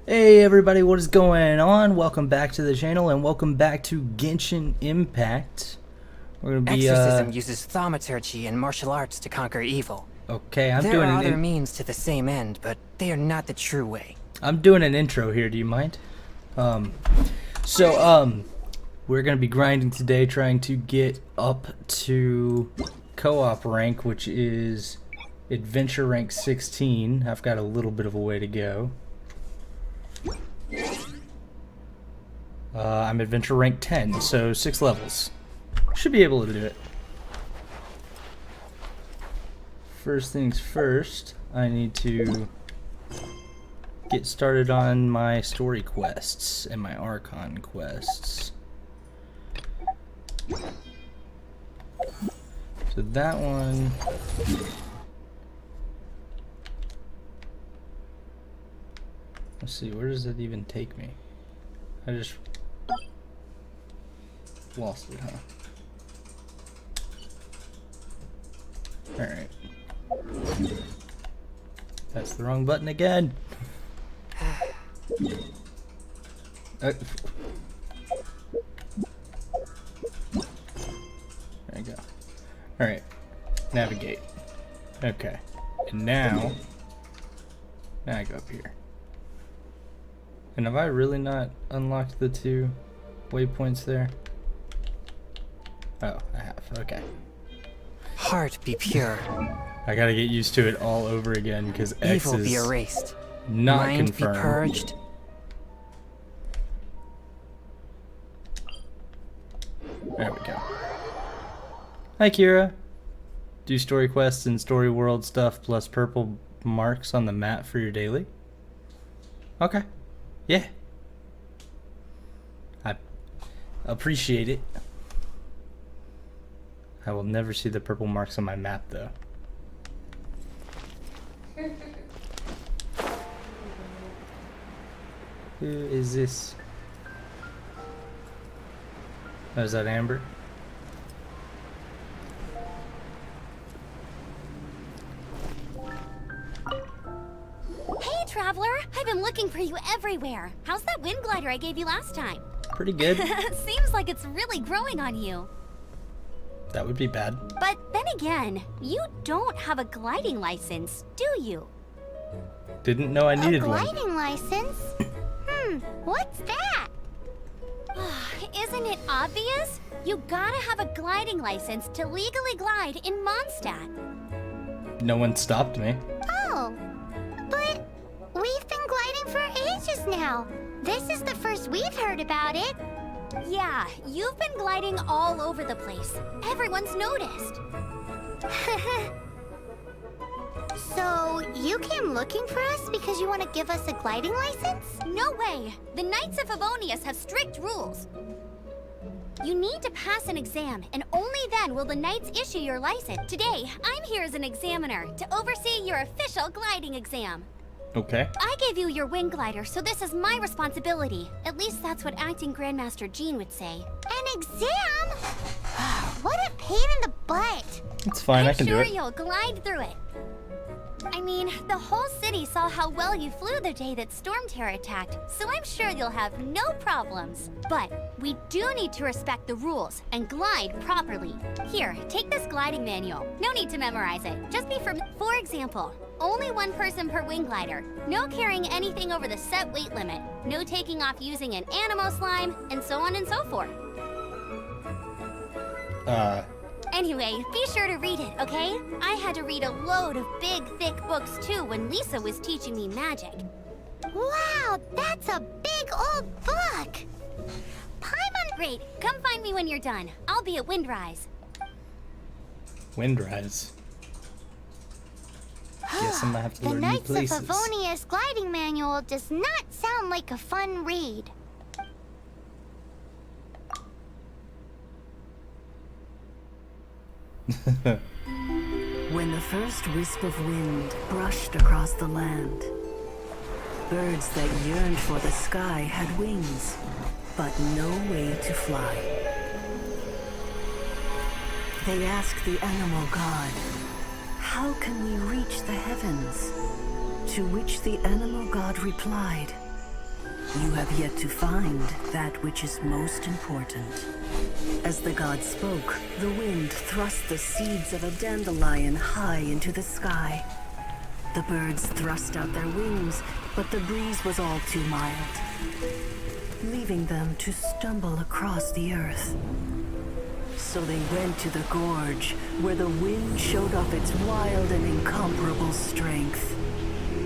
Hey everybody, what is going on? Welcome back to the channel and welcome back to Genshin Impact. We're gonna be Exorcism uses thaumaturgy and martial arts to conquer evil. okay, There are other means to the same end, but they are not the true way. I'm doing an intro here, do you mind? We're gonna be grinding today, trying to get up to co-op rank, which is adventure rank 16. I've got a little bit of a way to go. I'm adventure rank 10, so 6 levels. Should be able to do it. First things first, I need to get started on my story quests and my Archon quests. So that one... Let's see, where does that even take me? I just lost it, huh? Alright. That's the wrong button again. There we go. Alright. Navigate. Okay. And now I go up here. And have I really not unlocked the 2 waypoints there? Oh, I have. Okay. Heart be pure. I gotta get used to it all over again because X Evil is be erased. not Mind confirmed. be purged. There we go. Hi, Kira. Do story quests and story world stuff plus purple marks on the map for your daily? Okay. Yeah. I appreciate it. I will never see the purple marks on my map, though. Who is this? Oh, is that Amber? Hey, Traveler! I've been looking for you everywhere. How's that wind glider I gave you last time? Pretty good. Seems like it's really growing on you. That would be bad. But then again, you don't have a gliding license, do you? Didn't know I needed one. A gliding license? What's that? Isn't it obvious? You gotta have a gliding license to legally glide in Mondstadt. No one stopped me. Oh, but we've been gliding for ages now. This is the first we've heard about it. Yeah, you've been gliding all over the place. Everyone's noticed. So, you came looking for us because you want to give us a gliding license? No way! The Knights of Favonius have strict rules. You need to pass an exam, and only then will the Knights issue your license. Today, I'm here as an examiner to oversee your official gliding exam. Okay. I gave you your wing glider, so this is my responsibility. At least that's what Acting Grandmaster Jean would say. An exam? What a pain in the butt. It's fine, I can do I'm it. sure you'll glide through it. I mean, the whole city saw how well you flew the day that Storm Terror attacked, so I'm sure you'll have no problems. But we do need to respect the rules and glide properly. Here, take this gliding manual. No need to memorize it. Just be for example, only 1 person per wing glider. No carrying anything over the set weight limit. No taking off using an animal slime, and so on and so forth. Anyway, be sure to read it, okay? I had to read a load of big, thick books too when Lisa was teaching me magic. Wow, that's a big old book. Paimon... Great, come find me when you're done. I'll be at Windrise. Windrise. Guess I'm gonna have to The learn new Knights of places. Favonius gliding manual does not sound like a fun read. When the first wisp of wind brushed across the land, birds that yearned for the sky had wings, but no way to fly. They asked the animal god, "How can we reach the heavens?" To which the animal god replied, You have yet to find that which is most important. As the god spoke, the wind thrust the seeds of a dandelion high into the sky. The birds thrust out their wings, but the breeze was all too mild, leaving them to stumble across the earth. So they went to the gorge, where the wind showed off its wild and incomparable strength.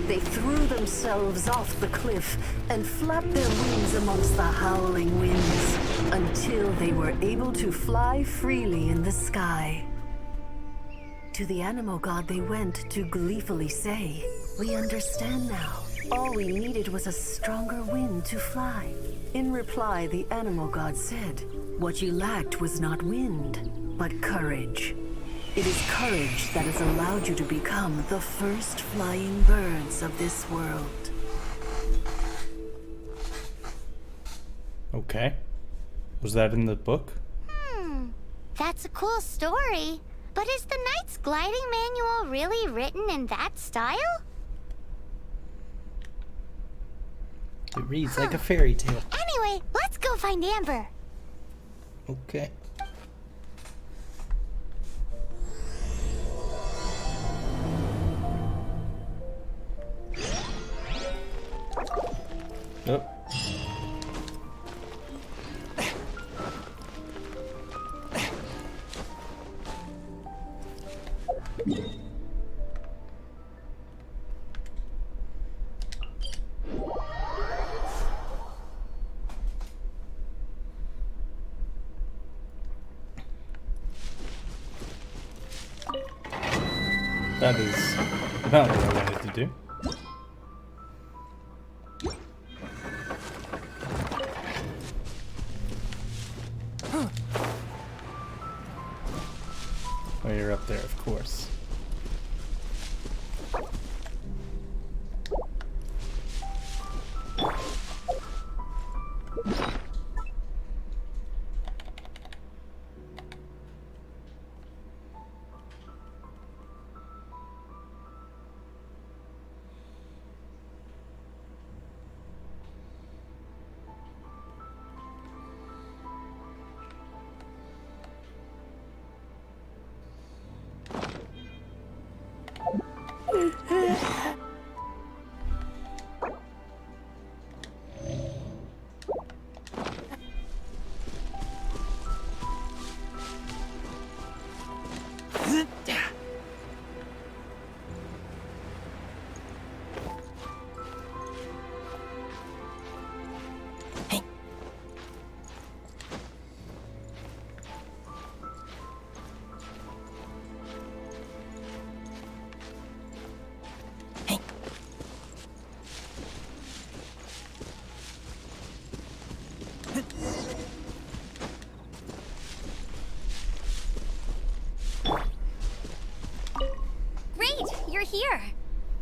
They threw themselves off the cliff and flapped their wings amongst the howling winds until they were able to fly freely in the sky. To the animal god they went to gleefully say, "We understand now. All we needed was a stronger wind to fly." In reply, the animal god said, "What you lacked was not wind, but courage. It is courage that has allowed you to become the first flying birds of this world." Okay. Was that in the book? That's a cool story. But is the Knight's gliding manual really written in that style? It reads like a fairy tale. Anyway, let's go find Amber. Okay. Oh. That is not what I wanted to do. Oh, you're up there, of course. You're here.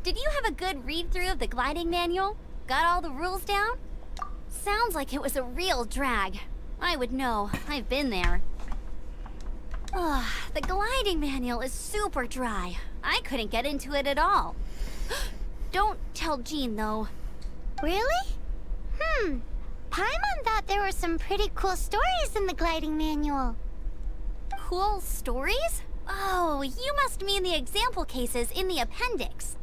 Did you have a good read-through of the gliding manual? Got all the rules down? Sounds like it was a real drag. I would know. I've been there. Ugh, the gliding manual is super dry. I couldn't get into it at all. Don't tell Jean, though. Really? Paimon thought there were some pretty cool stories in the gliding manual. Cool stories? Oh, you must mean the example cases in the appendix.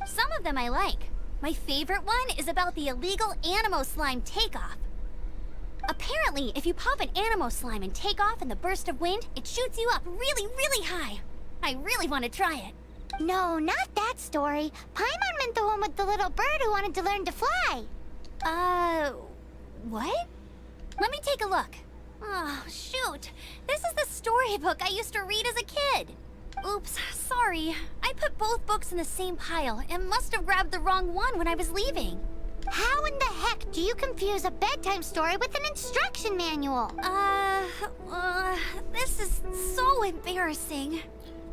Some of them I like. My favorite one is about the illegal Animo Slime takeoff. Apparently, if you pop an Animo Slime and take off in the burst of wind, it shoots you up really, really high. I really want to try it. No, not that story. Paimon meant the one with the little bird who wanted to learn to fly. What? Let me take a look. Oh, shoot. This is the storybook I used to read as a kid. Oops, sorry. I put both books in the same pile and must have grabbed the wrong one when I was leaving. How in the heck do you confuse a bedtime story with an instruction manual? This is so embarrassing.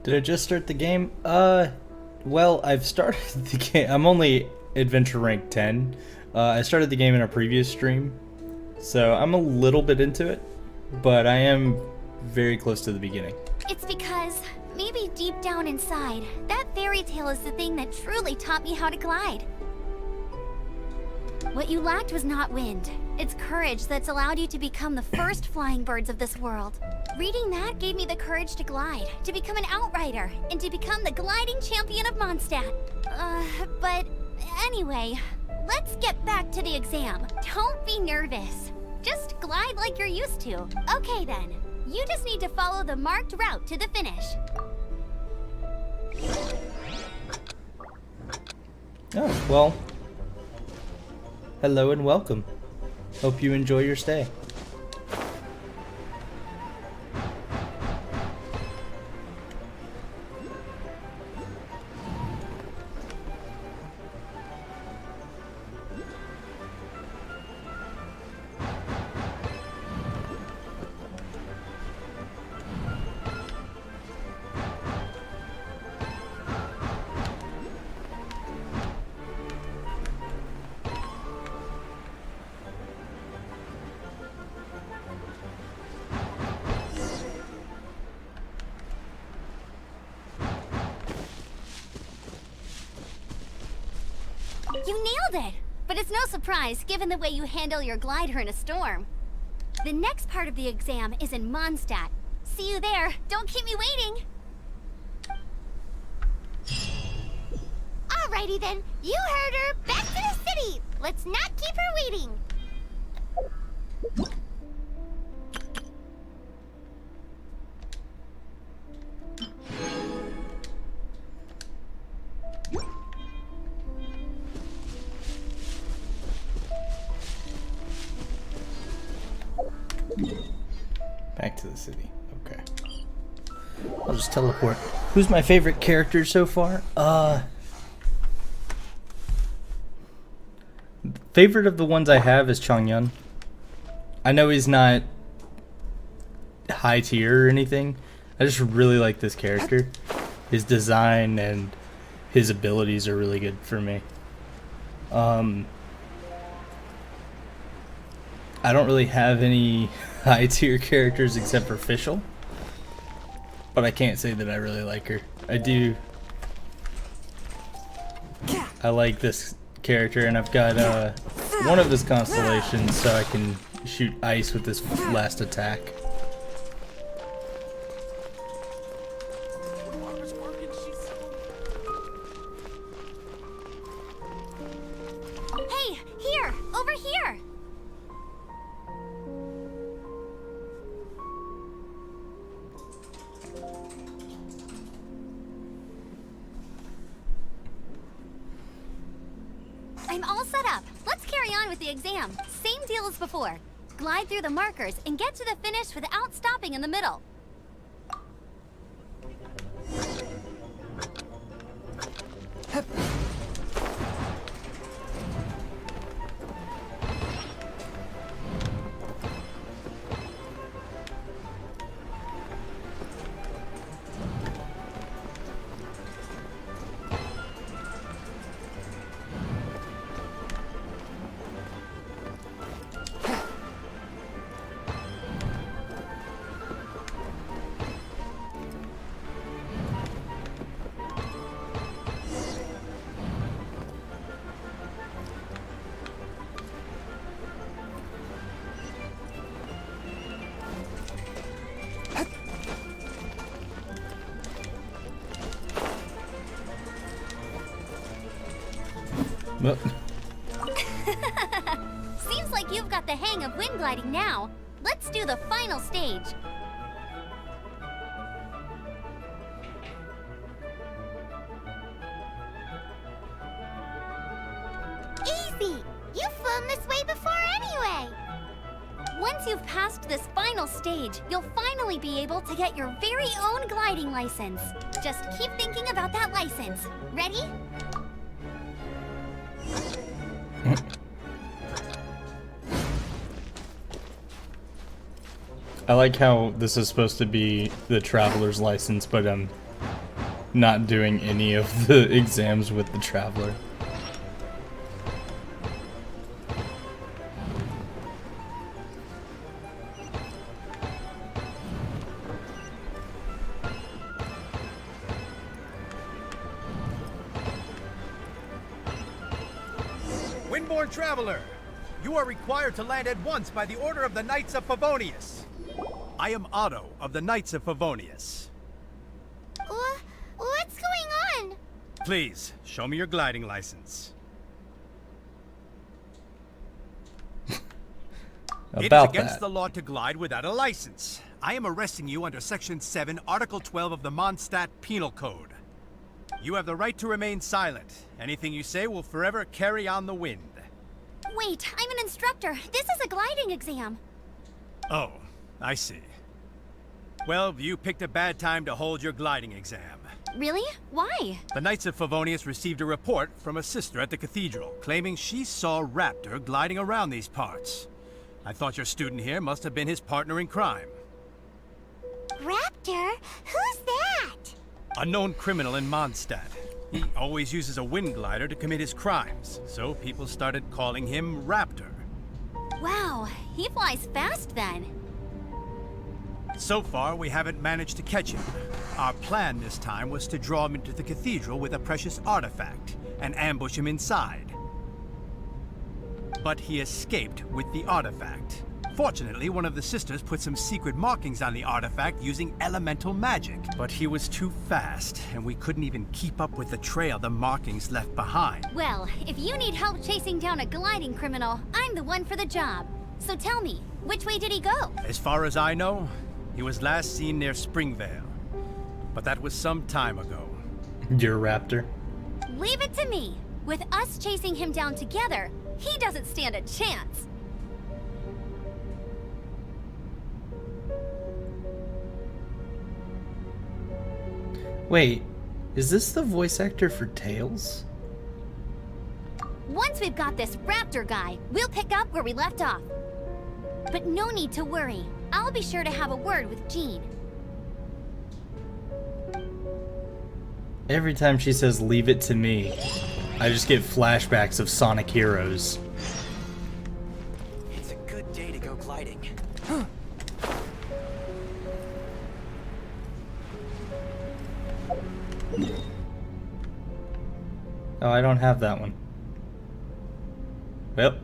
Did I just start the game? Well, I've started the game. I'm only adventure rank 10. I started the game in a previous stream, so I'm a little bit into it, but I am very close to the beginning. It's because, maybe deep down inside, that fairy tale is the thing that truly taught me how to glide. What you lacked was not wind. It's courage that's allowed you to become the first flying birds of this world. Reading that gave me the courage to glide, to become an outrider, and to become the gliding champion of Mondstadt. But anyway, let's get back to the exam. Don't be nervous. Just glide like you're used to. Okay then, you just need to follow the marked route to the finish. Oh, well. Hello and welcome. Hope you enjoy your stay. You nailed it! But it's no surprise, given the way you handle your glider in a storm. The next part of the exam is in Mondstadt. See you there. Don't keep me waiting! Alrighty then, you heard her. Back to the city. Let's not keep her waiting. Back to the city. Okay. I'll just teleport. Who's my favorite character so far? Favorite of the ones I have is Chongyun. I know he's not high tier or anything. I just really like this character. His design and his abilities are really good for me. I don't really have any high tier characters except for Fischl, but I can't say that I really like her. I do. I like this character, and I've got one of his constellations, so I can shoot ice with this last attack. Hey, here! Over here! I'm all set up. Let's carry on with the exam. Same deal as before. Glide through the markers and get to the finish without stopping in the middle. Well, Seems like you've got the hang of wind gliding now. Let's do the final stage. Easy. You've flown this way before anyway. Once you've passed this final stage, you'll finally be able to get your very own gliding license. Just keep thinking about that license. Ready? I like how this is supposed to be the traveler's license, but I'm not doing any of the exams with the traveler. Wind Dragonborn traveler! You are required to land at once by the order of the Knights of Favonius. I am Otto of the Knights of Favonius. What's going on? Please, show me your gliding license. It is About against that. the law to glide without a license. I am arresting you under Section 7, Article 12 of the Mondstadt Penal Code. You have the right to remain silent. Anything you say will forever carry on the wind. Wait, I'm an instructor. This is a gliding exam. Oh, I see. Well, you picked a bad time to hold your gliding exam. Really? Why? The Knights of Favonius received a report from a sister at the cathedral, claiming she saw Raptor gliding around these parts. I thought your student here must have been his partner in crime. Raptor? Who's that? A known criminal in Mondstadt. He always uses a wind glider to commit his crimes, so people started calling him Raptor. Wow, he flies fast then. So far, we haven't managed to catch him. Our plan this time was to draw him into the cathedral with a precious artifact and ambush him inside. But he escaped with the artifact. Fortunately, one of the sisters put some secret markings on the artifact using elemental magic. But he was too fast, and we couldn't even keep up with the trail the markings left behind. Well, if you need help chasing down a gliding criminal, I'm the one for the job. So tell me, which way did he go? As far as I know, he was last seen near Springvale. But that was some time ago. You're a raptor. Leave it to me. With us chasing him down together, he doesn't stand a chance. Wait, is this the voice actor for Tails? Once we've got this raptor guy, we'll pick up where we left off. But no need to worry. I'll be sure to have a word with Jean. Every time she says leave it to me, I just get flashbacks of Sonic Heroes. It's a good day to go gliding. Oh, I don't have that one. Well.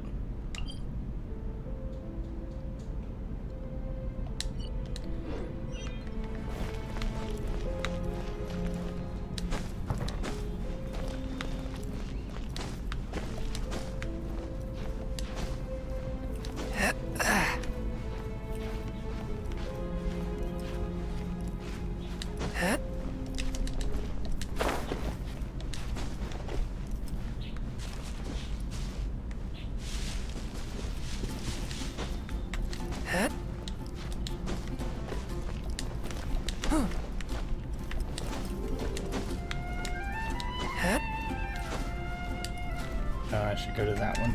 Oh, I should go to that one.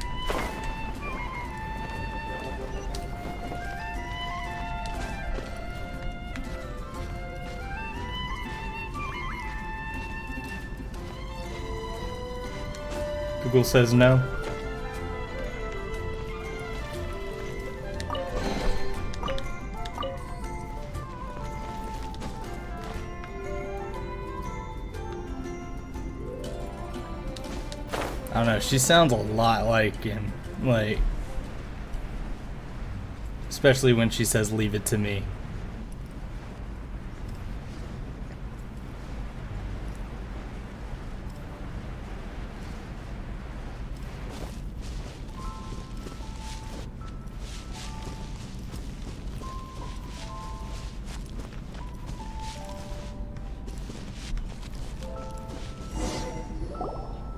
Google says no. I don't know, she sounds a lot like him, like, especially when she says leave it to me.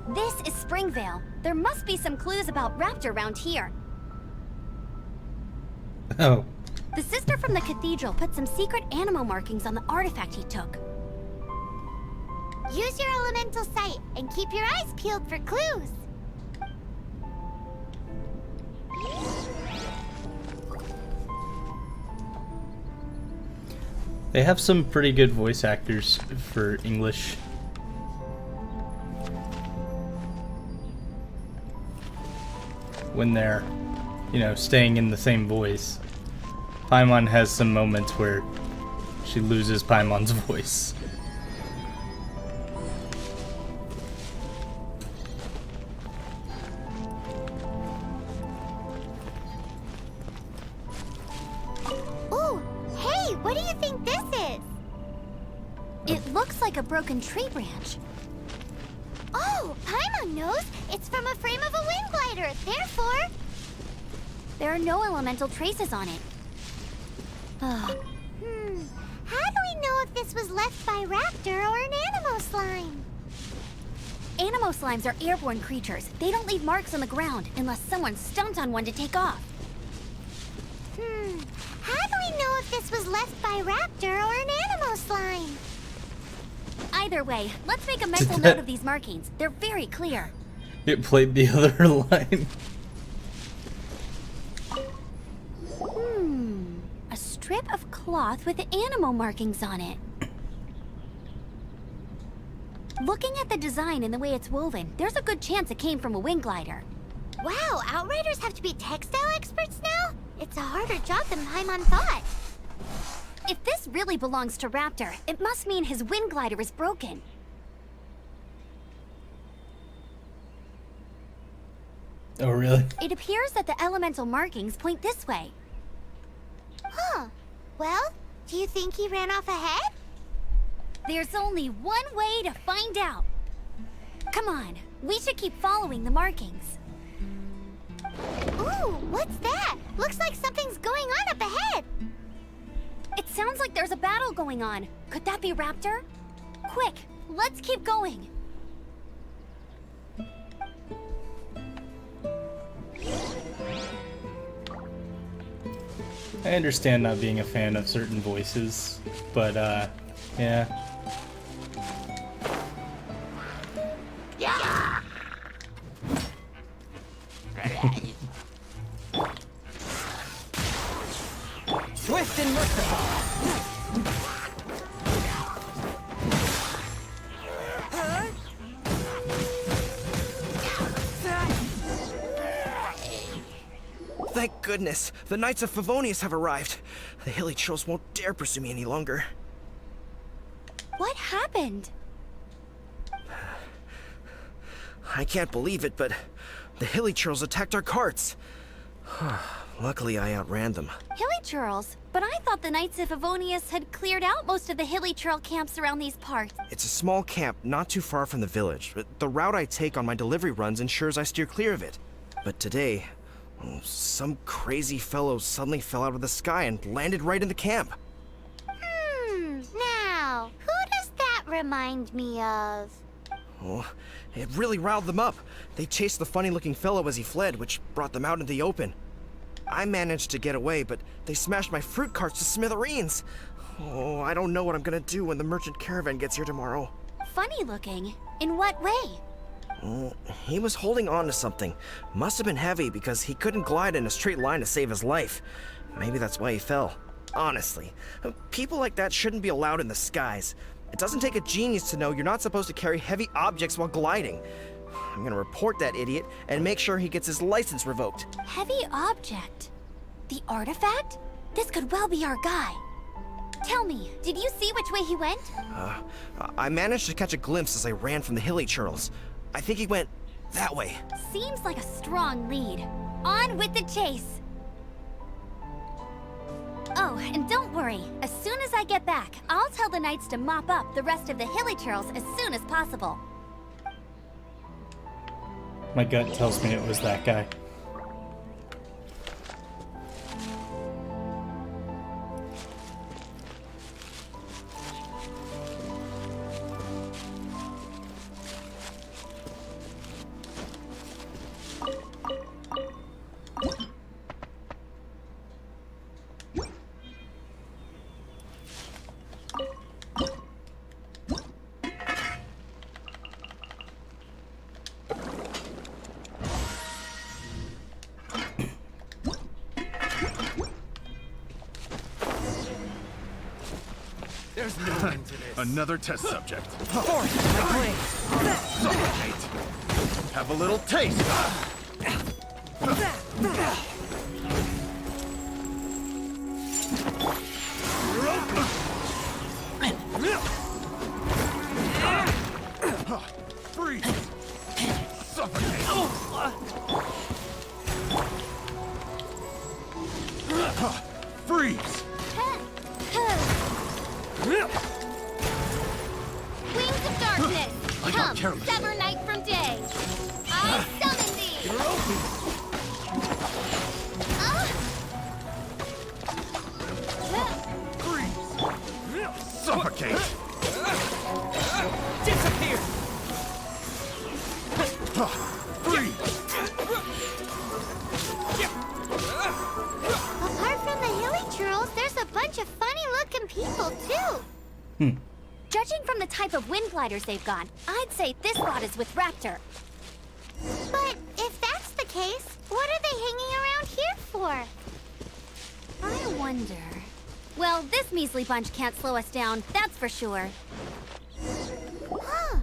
This is Springvale. There must be some clues about Raptor around here. Oh, The sister from the cathedral put some secret animal markings on the artifact he took. Use your elemental sight and keep your eyes peeled for clues. they have some pretty good voice actors for English. When they're, you know, staying in the same voice. Paimon has some moments where she loses Paimon's voice. looks like a broken tree branch. Oh, Paimon knows. It's from a frame of a wind glider. Therefore, There are no elemental traces on it. how do we know if this was left by Raptor or an Animo slime? Animo slimes are airborne creatures. They don't leave marks on the ground unless someone stomped on one to take off. How do we know if this was left by Raptor or an Animo slime? Either way, let's make a mental note of these markings. They're very clear. It played the other line. A strip of cloth with Animo markings on it. Looking at the design and the way it's woven, there's a good chance it came from a wind glider. Wow, Outriders have to be textile experts now? It's a harder job than Paimon thought. If this really belongs to Raptor, it must mean his wind glider is broken. Oh, really? It appears that the elemental markings point this way. Huh. Well, do you think he ran off ahead? There's only one way to find out. Come on, we should keep following the markings. Ooh, what's that? Looks like something's going on up ahead. It sounds like there's a battle going on. Could that be Raptor? Quick, let's keep going. I understand not being a fan of certain voices, but yeah. Swift and merciful. Thank goodness, the Knights of Favonius have arrived. The hilly trolls won't dare pursue me any longer. What happened? I can't believe it, but the hilly trolls attacked our carts. Luckily, I outran them. Hilly Churls? But I thought the Knights of Favonius had cleared out most of the Hilly Churl camps around these parts. It's a small camp not too far from the village. The route I take on my delivery runs ensures I steer clear of it. But today, some crazy fellow suddenly fell out of the sky and landed right in the camp. Now, who does that remind me of? Oh, it really riled them up. They chased the funny-looking fellow as he fled, which brought them out in the open. I managed to get away, but they smashed my fruit carts to smithereens. Oh, I don't know what I'm gonna do when the merchant caravan gets here tomorrow. Funny looking? In what way? He was holding on to something. Must have been heavy because he couldn't glide in a straight line to save his life. Maybe that's why he fell. Honestly, people like that shouldn't be allowed in the skies. It doesn't take a genius to know you're not supposed to carry heavy objects while gliding. I'm gonna report that idiot and make sure he gets his license revoked. Heavy object? The artifact? This could well be our guy. Tell me, did you see which way he went? I managed to catch a glimpse as I ran from the hilly churls. I think he went that way. Seems like a strong lead. On with the chase. Oh, and don't worry. As soon as I get back, I'll tell the knights to mop up the rest of the hilly churls as soon as possible. My gut tells me it was that guy. There's no end to this. Another test subject. Suffocate. Have a little taste. Freeze. Suffocate. Freeze. careless. Sever night from day. I summon thee. Suffocate! Disappear! Freeze! Apart from the hilly churls, there's a bunch of funny-looking people, too. Judging from the type of wind gliders they've got, I'd say this lot is with Raptor. But if that's the case, what are they hanging around here for? I wonder. Well, this measly bunch can't slow us down, that's for sure. Huh.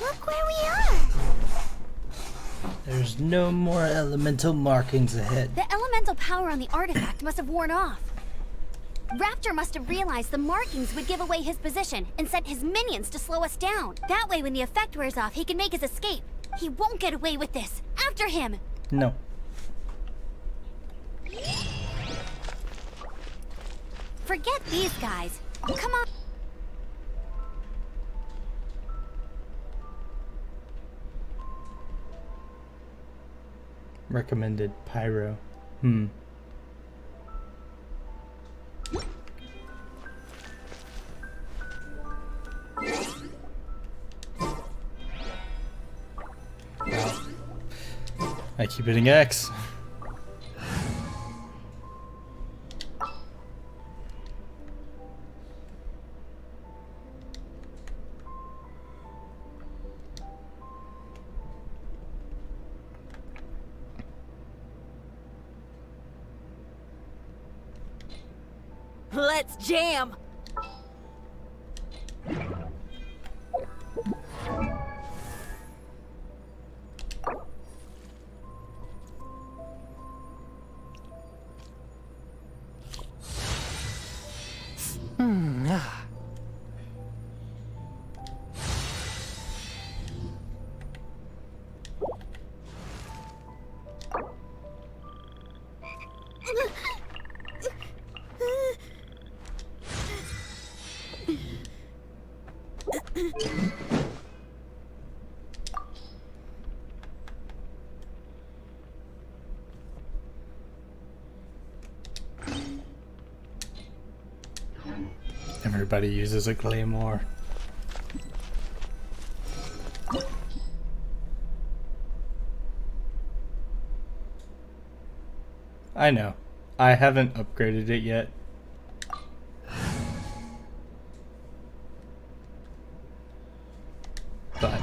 Look where we are. There's no more elemental markings ahead. The elemental power on the artifact must have worn off. Raptor must have realized the markings would give away his position and sent his minions to slow us down. That way, when the effect wears off, he can make his escape. He won't get away with this. After him! No. Forget these guys. Come on. Recommended pyro. Wow. I keep hitting X. Let's jam! Everybody uses a claymore. I know. I haven't upgraded it yet. But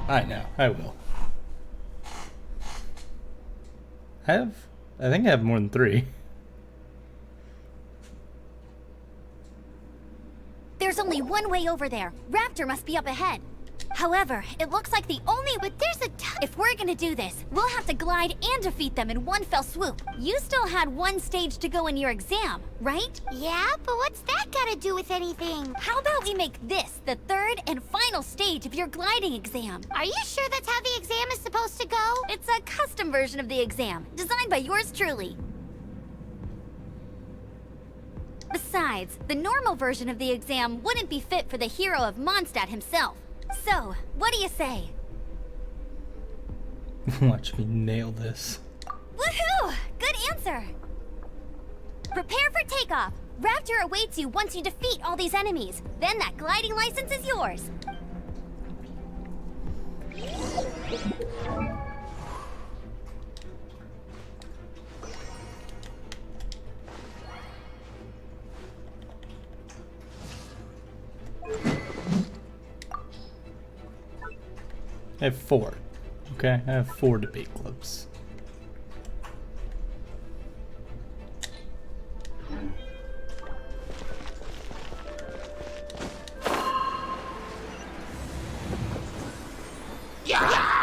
I know. I will. I think I have more than 3. There's only one way over there. Raptor must be up ahead. However, it looks like the only... But there's a... If we're gonna do this, we'll have to glide and defeat them in one fell swoop. You still had one stage to go in your exam, right? Yeah, but what's that gotta do with anything? How about we make this the third and final stage of your gliding exam? Are you sure that's how the exam is supposed to go? It's a custom version of the exam, designed by yours truly. Besides, the normal version of the exam wouldn't be fit for the hero of Mondstadt himself. So, what do you say? Watch me nail this. Woohoo! Good answer! Prepare for takeoff. Raptor awaits you once you defeat all these enemies. Then that gliding license is yours. I have 4. Okay, I have 4 debate clubs. Yeah!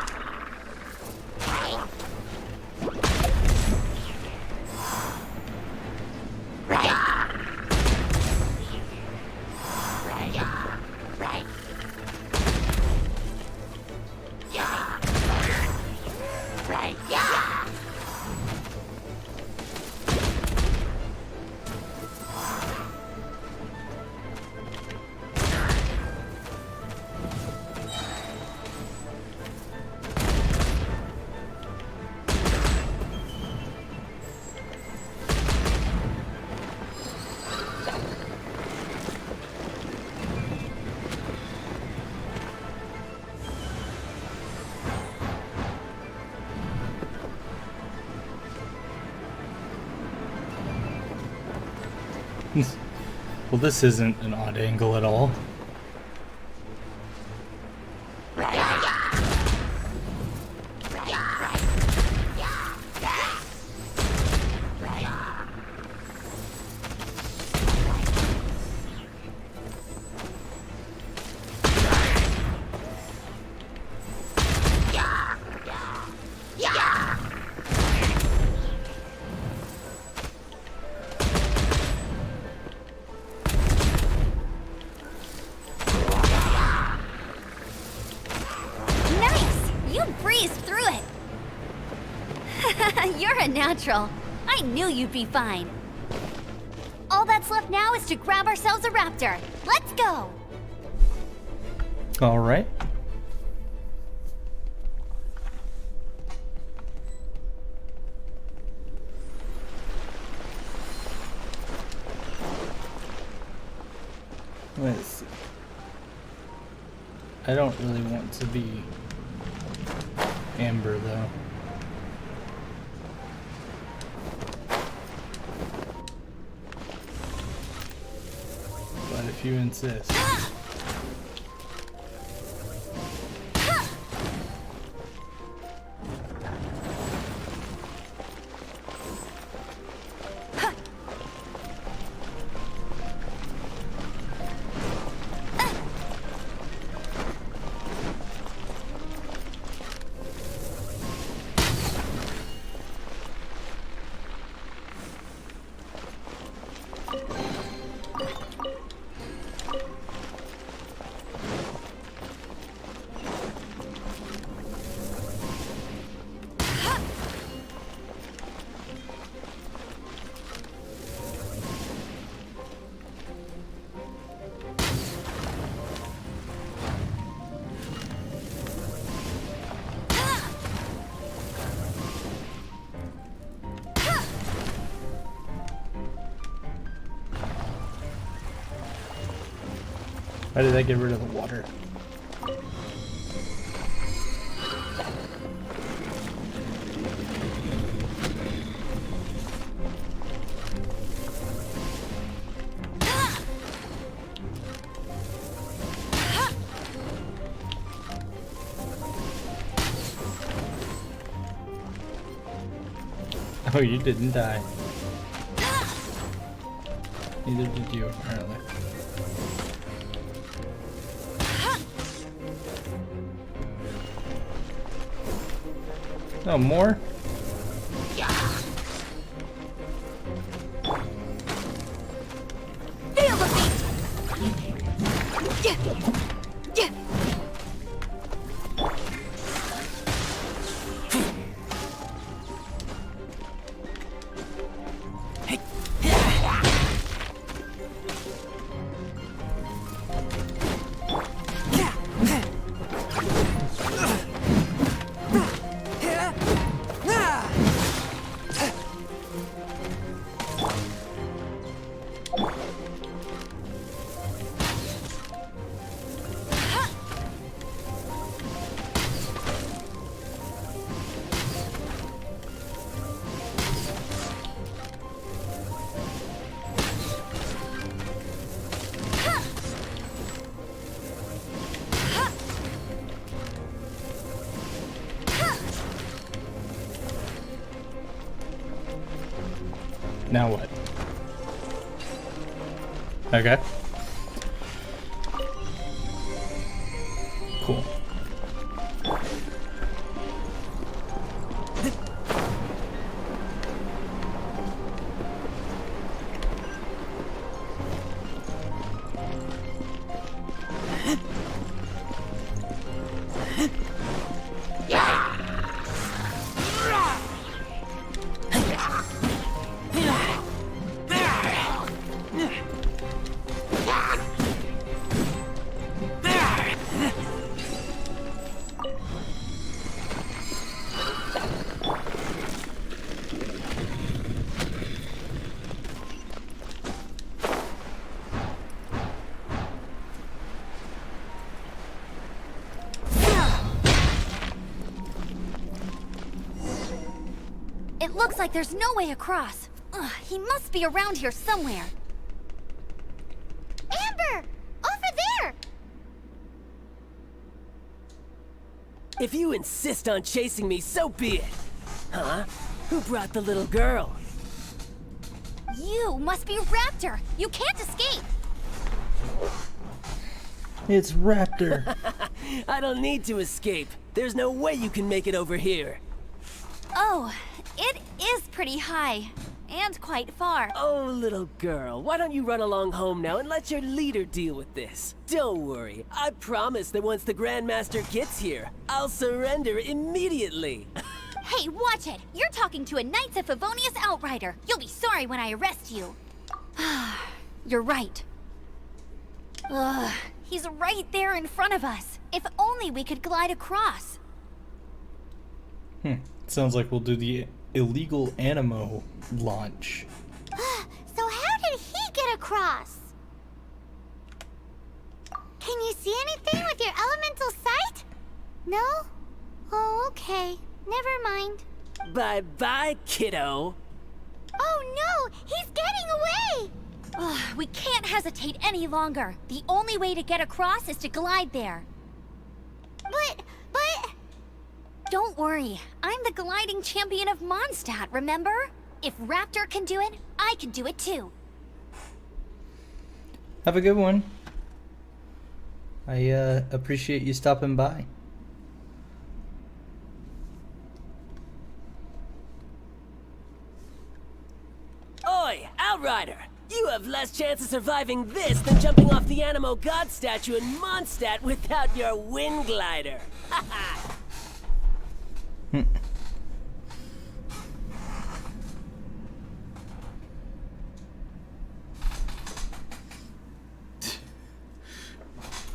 Well, this isn't an odd angle at all. You're a natural. I knew you'd be fine. All that's left now is to grab ourselves a raptor. Let's go! All right. Let's see. I don't really want to be Amber though. But if you insist. Why did I get rid of the water? Oh, you didn't die. Neither did you, apparently. No more? Feel the beat! Now what? Okay. Cool. It looks like there's no way across. Ugh, he must be around here somewhere. If you insist on chasing me, so be it. Huh? Who brought the little girl? You must be Raptor. You can't escape. It's Raptor. I don't need to escape. There's no way you can make it over here. Oh, it is pretty high. And quite far. Oh, little girl, why don't you run along home now and let your leader deal with this? Don't worry, I promise that once the Grandmaster gets here, I'll surrender immediately. Hey, watch it! You're talking to a Knights of Favonius outrider. You'll be sorry when I arrest you. You're right. Ugh, he's right there in front of us. If only we could glide across. Sounds like we'll do the illegal Animo launch. So how did he get across? Can you see anything with your elemental sight? No? Oh, okay. Never mind. Bye-bye, kiddo. Oh no! He's getting away! Ugh, we can't hesitate any longer. The only way to get across is to glide there. But... Don't worry. I'm the gliding champion of Mondstadt, remember? If Raptor can do it, I can do it too. Have a good one. I appreciate you stopping by. Oi, Outrider! You have less chance of surviving this than jumping off the Animo God statue in Mondstadt without your wind glider. Haha! Give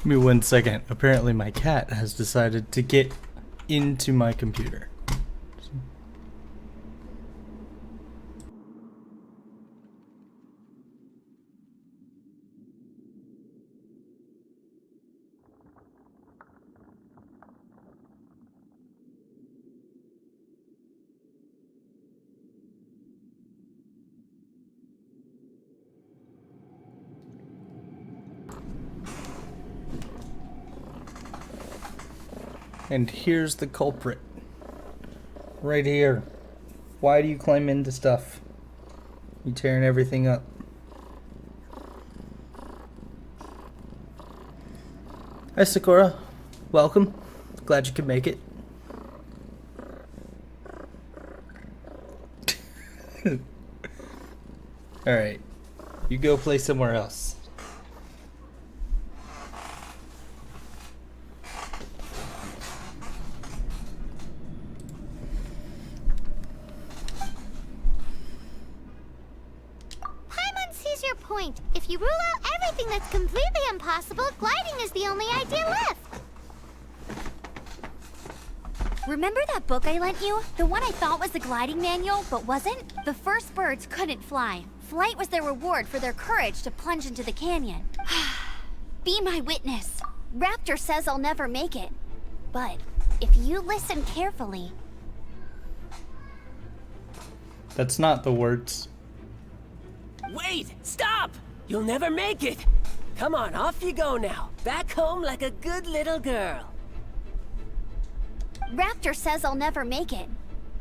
me 1 second. Apparently my cat has decided to get into my computer. And here's the culprit. Right here. Why do you climb into stuff? You tearing everything up. Hi Sakura. Welcome. Glad you could make it. Alright. You go play somewhere else. Point. If you rule out everything that's completely impossible, gliding is the only idea left. Remember that book I lent you? The one I thought was the gliding manual, but wasn't? The first birds couldn't fly. Flight was their reward for their courage to plunge into the canyon. Be my witness. Raptor says I'll never make it. But if you listen carefully... That's not the words. Wait! Stop! You'll never make it! Come on, off you go now. Back home like a good little girl. Raptor says I'll never make it.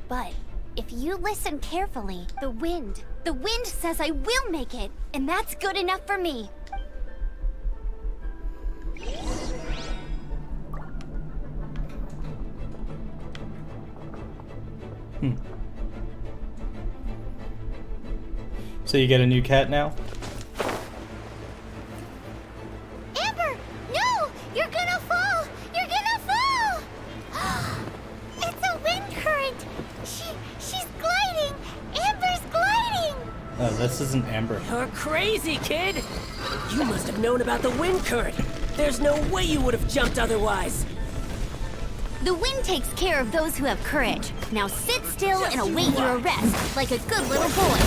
But if you listen carefully, the wind says I will make it, and that's good enough for me. So you get a new cat now? Amber! No! You're gonna fall! You're gonna fall! It's a wind current! She's gliding! Amber's gliding! Oh, this isn't Amber. You're crazy, kid! You must have known about the wind current. There's no way you would have jumped otherwise. The wind takes care of those who have courage. Now sit still and await your arrest, like a good little boy.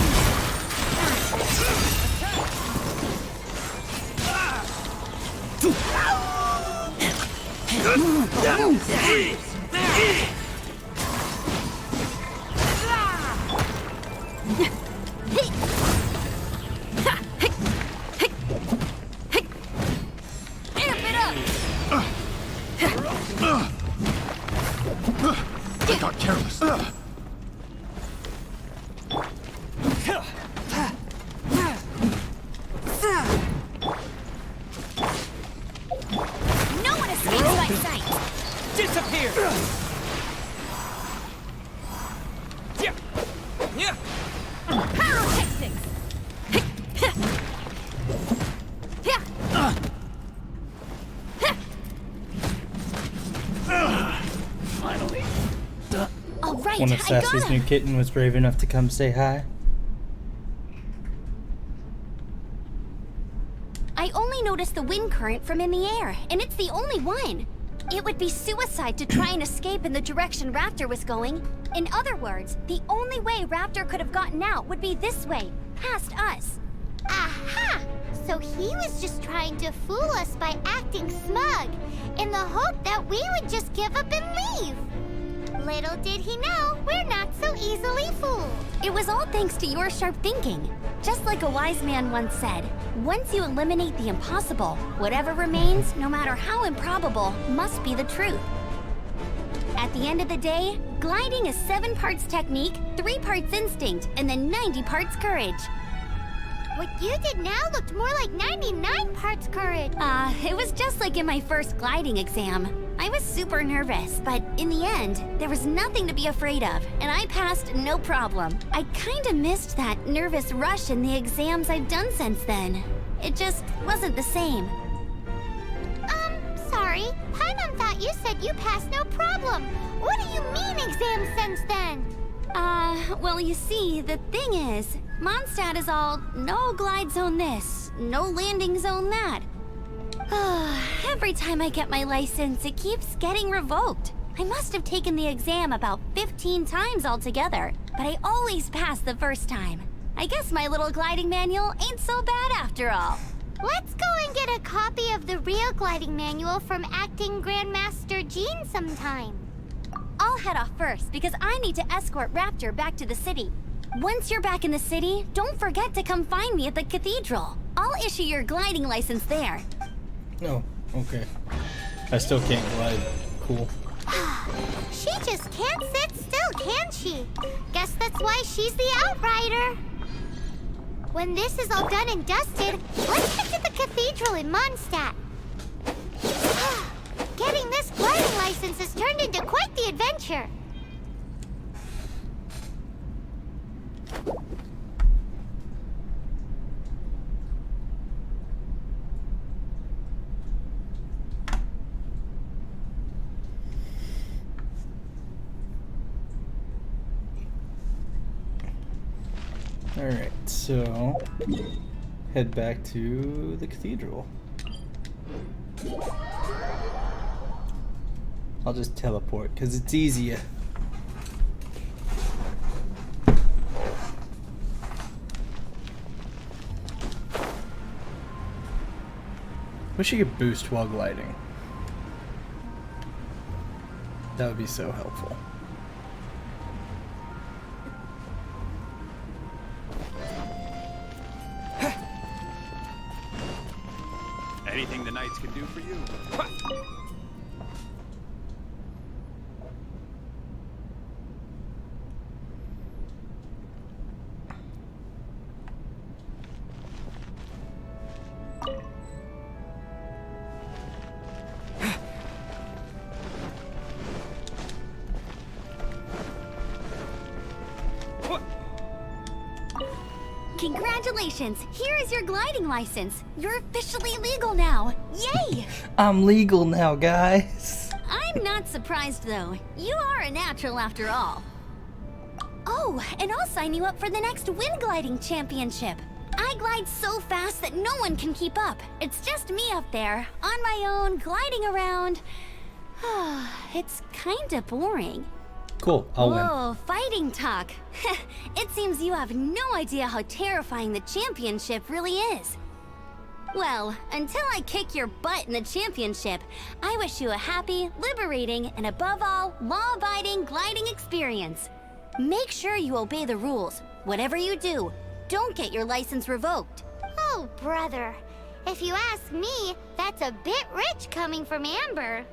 All right, One of I got Sassy's him. new kitten was brave enough to come say hi. I only noticed the wind current from in the air, and it's the only one. It would be suicide to try and escape in the direction Raptor was going. In other words, the only way Raptor could have gotten out would be this way, past us. Aha! So he was just trying to fool us by acting smug, in the hope that we would just give up and leave. Little did he know, we're not so easily fooled. It was all thanks to your sharp thinking. Just like a wise man once said, once you eliminate the impossible, whatever remains, no matter how improbable, must be the truth. At the end of the day, gliding is 7 parts technique, 3 parts instinct, and then 90 parts courage. What you did now looked more like 99 parts courage. It was just like in my first gliding exam. I was super nervous, but in the end, there was nothing to be afraid of, and I passed no problem. I kinda missed that nervous rush in the exams I've done since then. It just wasn't the same. Sorry. Paimon thought you said you passed no problem. What do you mean exam since then? Well, you see, the thing is, Mondstadt is all no glide zone this, no landing zone that. Every time I get my license, it keeps getting revoked. I must have taken the exam about 15 times altogether, but I always pass the first time. I guess my little gliding manual ain't so bad after all. Let's go and get a copy of the real gliding manual from acting Grandmaster Jean sometime. I'll head off first because I need to escort Raptor back to the city. Once you're back in the city, don't forget to come find me at the cathedral. I'll issue your gliding license there. Oh, okay. I still can't glide. Cool. She just can't sit still, can she? Guess that's why she's the outrider. When this is all done and dusted, let's head to the cathedral in Mondstadt. Getting this gliding license has turned into quite the adventure. Alright, so head back to the cathedral. I'll just teleport because it's easier. Wish you could boost while gliding. That would be so helpful. Anything the knights can do for you? Congratulations! Here is your gliding license. You're officially legal now. Yay! I'm legal now, guys. I'm not surprised though. You are a natural after all. Oh, and I'll sign you up for the next wind gliding championship. I glide so fast that no one can keep up. It's just me up there, on my own, gliding around. It's kinda boring. Cool, I'll win. Whoa, fighting talk. It seems you have no idea how terrifying the championship really is. Well, until I kick your butt in the championship, I wish you a happy, liberating, and above all, law-abiding gliding experience. Make sure you obey the rules. Whatever you do, don't get your license revoked. Oh, brother. If you ask me, that's a bit rich coming from Amber.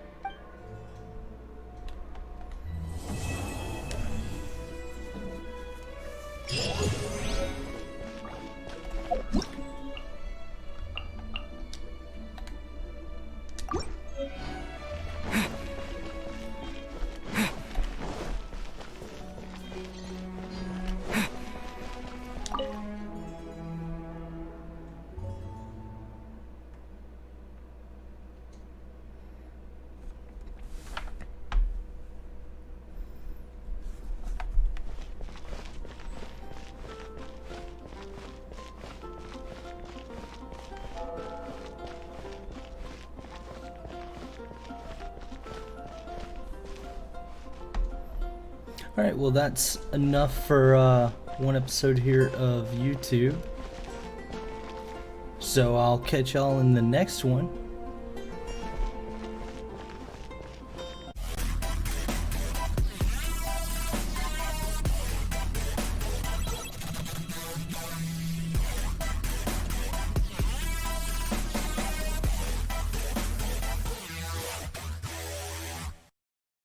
Alright, well that's enough for one episode here of YouTube. So I'll catch y'all in the next one.